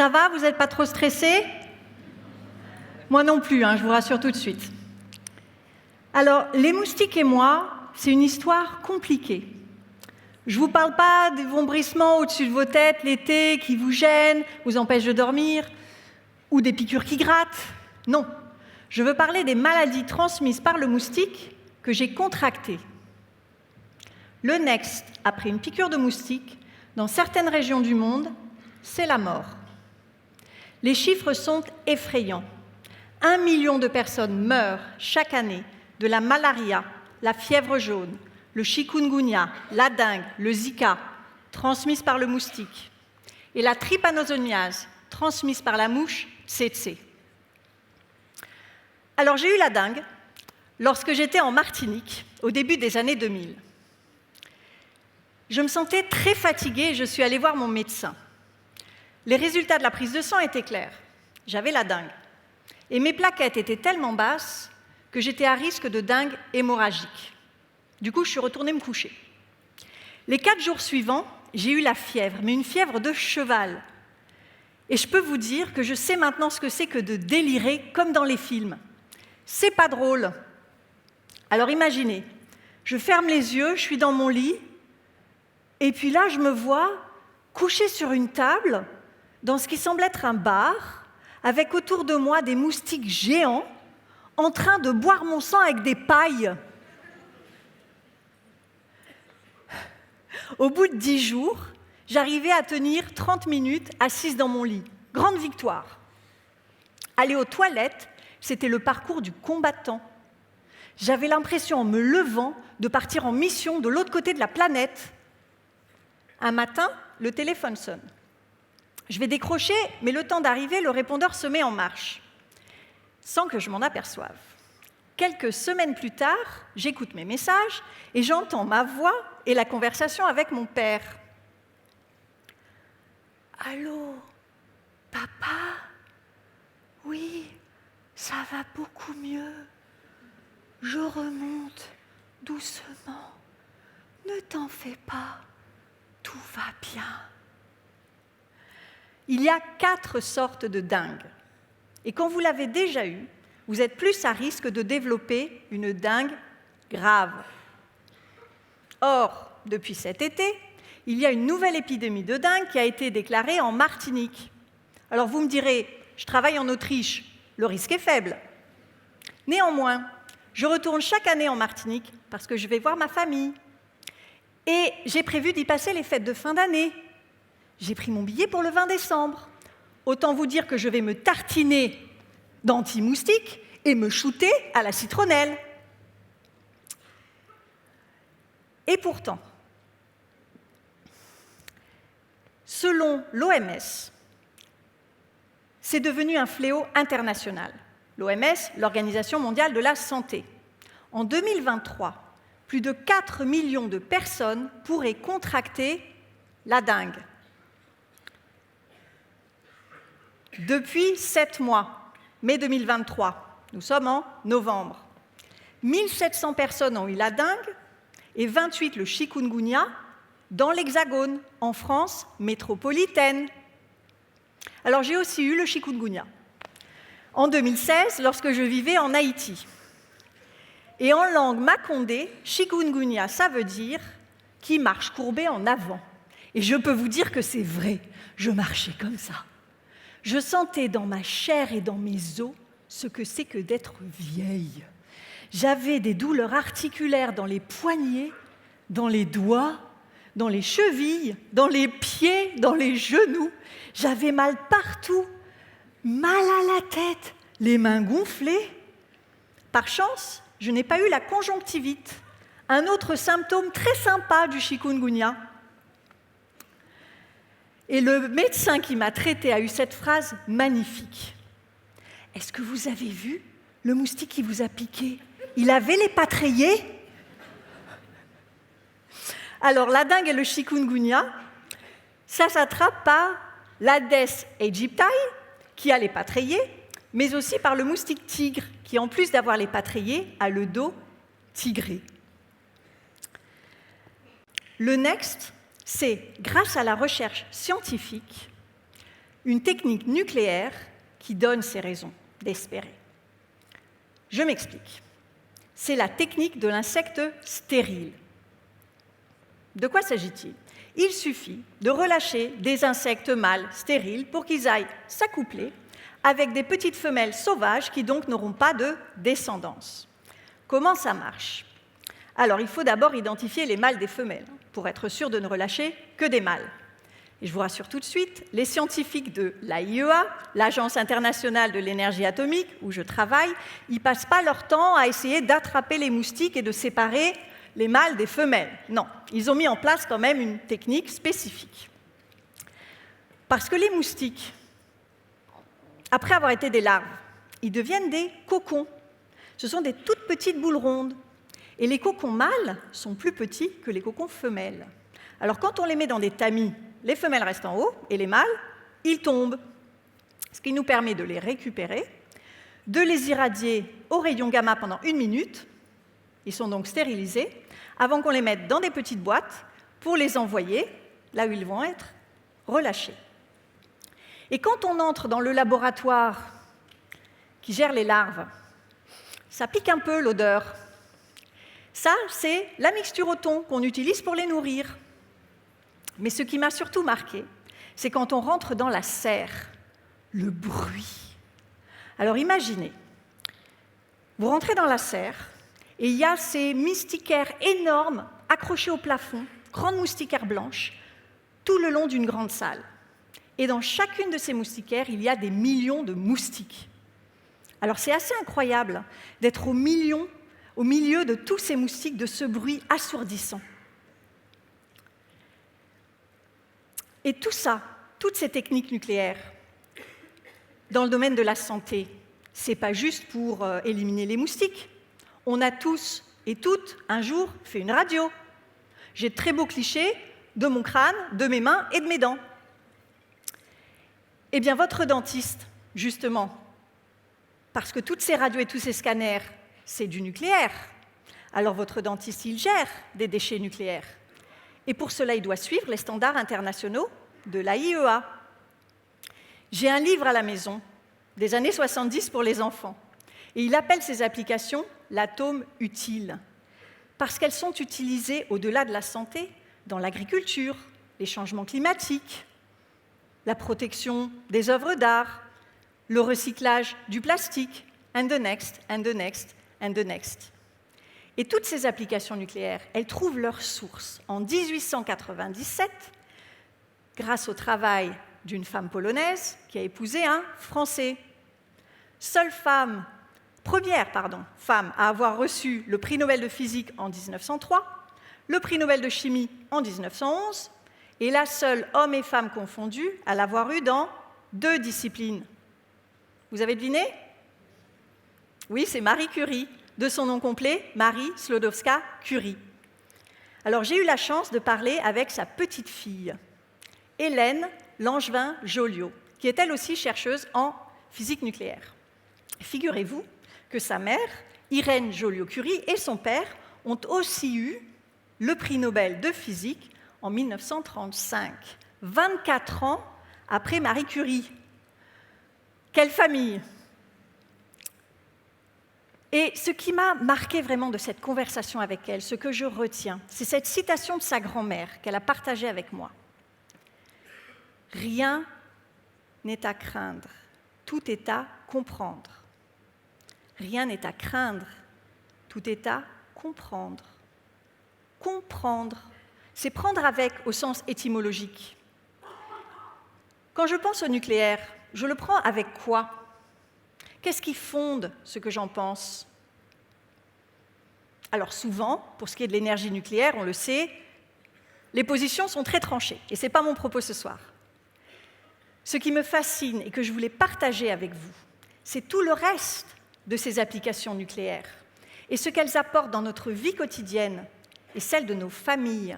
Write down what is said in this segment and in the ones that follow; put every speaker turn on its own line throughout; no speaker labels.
Ça va, vous n'êtes pas trop stressés? Moi non plus, je vous rassure tout de suite. Alors, les moustiques et moi, c'est une histoire compliquée. Je ne vous parle pas des vombrissements au-dessus de vos têtes l'été qui vous gênent, vous empêchent de dormir, ou des piqûres qui grattent. Non, je veux parler des maladies transmises par le moustique que j'ai contractées. Le next, après une piqûre de moustique, dans certaines régions du monde, c'est la mort. Les chiffres sont effrayants. 1 million de personnes meurent chaque année de la malaria, la fièvre jaune, le chikungunya, la dengue, le Zika, transmises par le moustique, et la trypanosomiase, transmise par la mouche tsetse. Alors j'ai eu la dengue lorsque j'étais en Martinique, au début des années 2000. Je me sentais très fatiguée et je suis allée voir mon médecin. Les résultats de la prise de sang étaient clairs. J'avais la dengue. Et mes plaquettes étaient tellement basses que j'étais à risque de dengue hémorragique. Du coup, je suis retournée me coucher. Les 4 jours suivants, j'ai eu la fièvre, mais une fièvre de cheval. Et je peux vous dire que je sais maintenant ce que c'est que de délirer comme dans les films. C'est pas drôle. Alors imaginez, je ferme les yeux, je suis dans mon lit, et puis là, je me vois couchée sur une table, dans ce qui semble être un bar, avec autour de moi des moustiques géants, en train de boire mon sang avec des pailles. Au bout de 10 jours, j'arrivais à tenir 30 minutes assise dans mon lit. Grande victoire. Aller aux toilettes, c'était le parcours du combattant. J'avais l'impression, en me levant, de partir en mission de l'autre côté de la planète. Un matin, le téléphone sonne. Je vais décrocher, mais le temps d'arriver, le répondeur se met en marche, sans que je m'en aperçoive. Quelques semaines plus tard, j'écoute mes messages et j'entends ma voix et la conversation avec mon père. « Allô, papa? Oui, ça va beaucoup mieux. Je remonte doucement. Ne t'en fais pas, tout va bien. » Il y a 4 sortes de dengue. Et quand vous l'avez déjà eu, vous êtes plus à risque de développer une dengue grave. Or, depuis cet été, il y a une nouvelle épidémie de dengue qui a été déclarée en Martinique. Alors vous me direz, je travaille en Autriche, le risque est faible. Néanmoins, je retourne chaque année en Martinique parce que je vais voir ma famille. Et j'ai prévu d'y passer les fêtes de fin d'année. J'ai pris mon billet pour le 20 décembre. Autant vous dire que je vais me tartiner d'anti-moustiques et me shooter à la citronnelle. Et pourtant, selon l'OMS, c'est devenu un fléau international. L'OMS, l'Organisation mondiale de la santé. En 2023, plus de 4 millions de personnes pourraient contracter la dengue. Depuis 7 mois, mai 2023, nous sommes en novembre, 1700 personnes ont eu la dengue et 28 le chikungunya dans l'Hexagone, en France métropolitaine. Alors j'ai aussi eu le chikungunya en 2016 lorsque je vivais en Haïti. Et en langue makondé, chikungunya, ça veut dire « qui marche courbé en avant ». Et je peux vous dire que c'est vrai, je marchais comme ça. Je sentais dans ma chair et dans mes os ce que c'est que d'être vieille. J'avais des douleurs articulaires dans les poignets, dans les doigts, dans les chevilles, dans les pieds, dans les genoux. J'avais mal partout, mal à la tête, les mains gonflées. Par chance, je n'ai pas eu la conjonctivite, un autre symptôme très sympa du chikungunya. Et le médecin qui m'a traitée a eu cette phrase magnifique. « Est-ce que vous avez vu le moustique qui vous a piqué? Il avait les pattes rayées ?» Alors, la dengue et le chikungunya, ça s'attrape par l'Aedes aegypti, qui a les pattes rayées, mais aussi par le moustique tigre, qui, en plus d'avoir les pattes rayées, a le dos tigré. Le next, c'est, grâce à la recherche scientifique, une technique nucléaire qui donne ces raisons d'espérer. Je m'explique. C'est la technique de l'insecte stérile. De quoi s'agit-il? Il suffit de relâcher des insectes mâles stériles pour qu'ils aillent s'accoupler avec des petites femelles sauvages qui donc n'auront pas de descendance. Comment ça marche? Alors, il faut d'abord identifier les mâles des femelles pour être sûr de ne relâcher que des mâles. Et je vous rassure tout de suite, les scientifiques de l'AIEA, l'Agence internationale de l'énergie atomique, où je travaille, ils ne passent pas leur temps à essayer d'attraper les moustiques et de séparer les mâles des femelles. Non, ils ont mis en place quand même une technique spécifique. Parce que les moustiques, après avoir été des larves, ils deviennent des cocons. Ce sont des toutes petites boules rondes. Et les cocons mâles sont plus petits que les cocons femelles. Alors quand on les met dans des tamis, les femelles restent en haut et les mâles, ils tombent. Ce qui nous permet de les récupérer, de les irradier aux rayons gamma pendant 1 minute. Ils sont donc stérilisés avant qu'on les mette dans des petites boîtes pour les envoyer là où ils vont être relâchés. Et quand on entre dans le laboratoire qui gère les larves, ça pique un peu l'odeur. Ça, c'est la mixture au thon qu'on utilise pour les nourrir. Mais ce qui m'a surtout marqué, c'est quand on rentre dans la serre, le bruit. Alors imaginez, vous rentrez dans la serre et il y a ces moustiquaires énormes accrochés au plafond, grandes moustiquaires blanches, tout le long d'une grande salle. Et dans chacune de ces moustiquaires, il y a des millions de moustiques. Alors c'est assez incroyable d'être au milieu de tous ces moustiques, de ce bruit assourdissant. Et tout ça, toutes ces techniques nucléaires, dans le domaine de la santé, ce n'est pas juste pour éliminer les moustiques. On a tous et toutes, un jour, fait une radio. J'ai de très beaux clichés de mon crâne, de mes mains et de mes dents. Eh bien, votre dentiste, justement, parce que toutes ces radios et tous ces scanners, c'est du nucléaire, alors votre dentiste, il gère des déchets nucléaires. Et pour cela, il doit suivre les standards internationaux de l'AIEA. J'ai un livre à la maison, des années 70 pour les enfants, et il appelle ces applications l'atome utile, parce qu'elles sont utilisées au-delà de la santé, dans l'agriculture, les changements climatiques, la protection des œuvres d'art, le recyclage du plastique, and the next, and the next, and the next. Et toutes ces applications nucléaires, elles trouvent leur source en 1897, grâce au travail d'une femme polonaise qui a épousé un Français. Première femme à avoir reçu le prix Nobel de physique en 1903, le prix Nobel de chimie en 1911, et la seule homme et femme confondus à l'avoir eu dans 2 disciplines. Vous avez deviné? Oui, c'est Marie Curie, de son nom complet, Marie Sklodowska-Curie. Alors j'ai eu la chance de parler avec sa petite fille, Hélène Langevin-Joliot, qui est elle aussi chercheuse en physique nucléaire. Figurez-vous que sa mère, Irène Joliot-Curie, et son père ont aussi eu le prix Nobel de physique en 1935, 24 ans après Marie Curie. Quelle famille! Et ce qui m'a marqué vraiment de cette conversation avec elle, ce que je retiens, c'est cette citation de sa grand-mère qu'elle a partagée avec moi. Rien n'est à craindre, tout est à comprendre. Rien n'est à craindre, tout est à comprendre. Comprendre, c'est prendre avec au sens étymologique. Quand je pense au nucléaire, je le prends avec quoi? Qu'est-ce qui fonde ce que j'en pense? Alors souvent, pour ce qui est de l'énergie nucléaire, on le sait, les positions sont très tranchées, et ce n'est pas mon propos ce soir. Ce qui me fascine et que je voulais partager avec vous, c'est tout le reste de ces applications nucléaires, et ce qu'elles apportent dans notre vie quotidienne et celle de nos familles.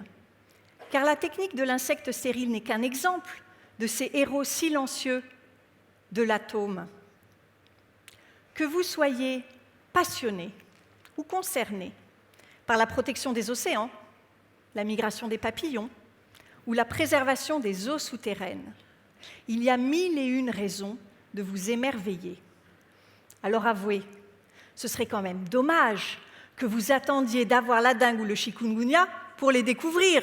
Car la technique de l'insecte stérile n'est qu'un exemple de ces héros silencieux de l'atome. Que vous soyez passionné ou concerné par la protection des océans, la migration des papillons ou la préservation des eaux souterraines, Il y a 1001 raisons de vous émerveiller. Alors avouez, ce serait quand même dommage que vous attendiez d'avoir la dengue ou le chikungunya pour les découvrir.